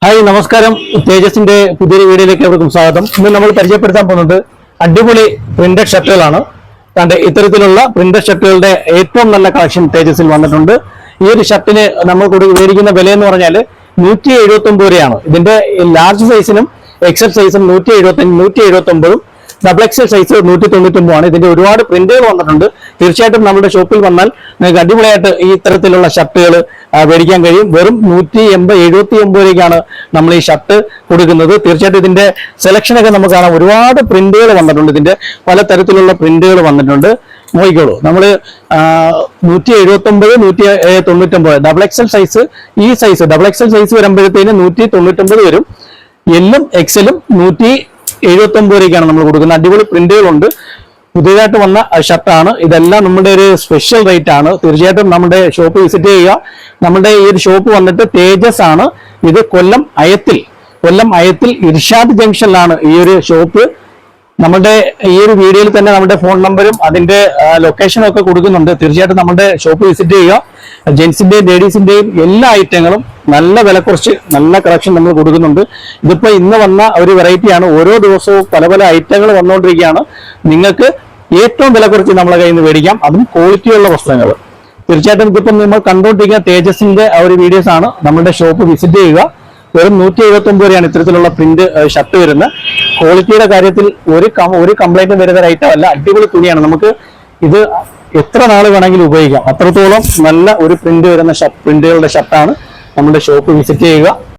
Hi നമസ്കാരം. തേജസിന്റെ പുതിയൊരു വീഡിയോയിലേക്ക് എവർക്കും സ്വാഗതം. ഇന്ന് നമ്മൾ പരിചയപ്പെടുത്താൻ പോകുന്നത് അടിപൊളി പ്രിന്റഡ് ഷർട്ടുകളാണ്. കണ്ട് ഇത്തരത്തിലുള്ള പ്രിന്റഡ് ഷർട്ടുകളുടെ ഏറ്റവും നല്ല കളക്ഷൻ തേജസിൽ വന്നിട്ടുണ്ട്. ഈ ഒരു ഷർട്ടിന് നമ്മൾ മേടിക്കുന്ന വില എന്ന് പറഞ്ഞാൽ 179 രൂപയാണ്. ഇതിന്റെ ലാർജ് സൈസിനും എക്സൽ സൈസും 179 ഡബിൾ എക്സൽ സൈസ് 199 ആണ്. ഇതിന്റെ ഒരുപാട് പ്രിന്റുകൾ വന്നിട്ടുണ്ട്. തീർച്ചയായിട്ടും നമ്മുടെ ഷോപ്പിൽ വന്നാൽ നിങ്ങൾക്ക് അടിപൊളിയായിട്ട് ഈ ഇത്തരത്തിലുള്ള ഷർട്ടുകൾ മേടിക്കാൻ കഴിയും. വെറും 179 രൂപയ്ക്കാണ് നമ്മൾ ഈ ഷർട്ട് കൊടുക്കുന്നത്. തീർച്ചയായിട്ടും ഇതിന്റെ സെലക്ഷനൊക്കെ നമുക്ക് കാണാം. ഒരുപാട് പ്രിന്റുകൾ വന്നിട്ടുണ്ട്. ഇതിന്റെ പല തരത്തിലുള്ള പ്രിന്റുകൾ വന്നിട്ടുണ്ട്. നോക്കിക്കോളൂ, നമ്മൾ 179 199 ഡബിൾ എക്സൽ സൈസ്. ഈ സൈസ് ഡബിൾ എക്സൽ സൈസ് വരുമ്പോഴത്തേന് 199 വരും. എല്ലും എക്സലും 179 രൂപയ്ക്കാണ് നമ്മൾ കൊടുക്കുന്നത്. അടിപൊളി പ്രിന്റുകളുണ്ട്. പുതിയതായിട്ട് വന്ന ഷർട്ടാണ്. ഇതെല്ലാം നമ്മുടെ ഒരു സ്പെഷ്യൽ റേറ്റ് ആണ്. തീർച്ചയായിട്ടും നമ്മുടെ ഷോപ്പ് വിസിറ്റ് ചെയ്യുക. നമ്മുടെ ഈ ഒരു ഷോപ്പ് വന്നിട്ട് തേജസ് ആണ്. ഇത് കൊല്ലം അയത്തിൽ ഇർഷാദ് ജംഗ്ഷനിലാണ് ഈ ഒരു ഷോപ്പ്. നമ്മുടെ ഈ ഒരു വീഡിയോയിൽ തന്നെ നമ്മുടെ ഫോൺ നമ്പറും അതിന്റെ ലൊക്കേഷനും ഒക്കെ കൊടുക്കുന്നുണ്ട്. തീർച്ചയായിട്ടും നമ്മുടെ ഷോപ്പ് വിസിറ്റ് ചെയ്യുക. ജെന്റ്സിന്റെയും ലേഡീസിന്റെയും എല്ലാ ഐറ്റങ്ങളും നല്ല വില കുറച്ച് നല്ല കളക്ഷൻ നമ്മൾ കൊടുക്കുന്നുണ്ട്. ഇതിപ്പോ ഇന്ന് വന്ന ഒരു വെറൈറ്റിയാണ്. ഓരോ ദിവസവും പല പല ഐറ്റങ്ങൾ വന്നുകൊണ്ടിരിക്കുകയാണ്. നിങ്ങൾക്ക് ഏറ്റവും വില കുറച്ച് നമ്മളെ കയ്യിൽ നിന്ന് മേടിക്കാം, അതും ക്വാളിറ്റിയുള്ള വസ്ത്രങ്ങൾ. തീർച്ചയായിട്ടും ഇതിപ്പം നമ്മൾ കണ്ടുകൊണ്ടിരിക്കുന്ന തേജസിന്റെ ആ ഒരു വീഡിയോസ് ആണ്. നമ്മുടെ ഷോപ്പ് വിസിറ്റ് ചെയ്യുക. വെറും 179 രൂപയാണ് ഇത്തരത്തിലുള്ള പ്രിന്റ് ഷർട്ട് വരുന്നത്. ക്വാളിറ്റിയുടെ കാര്യത്തിൽ ഒരു കംപ്ലൈന്റും വരുന്ന ഒരു ഐറ്റം അല്ല. അടിപൊളി തുണിയാണ്. നമുക്ക് ഇത് എത്ര നാൾ വേണമെങ്കിലും ഉപയോഗിക്കാം. അത്രത്തോളം നല്ല ഒരു പ്രിന്റ് വരുന്ന പ്രിന്റുകളുടെ ഷർട്ടാണ്. നമ്മുടെ ഷോപ്പ് വിസിറ്റ് ചെയ്യുക.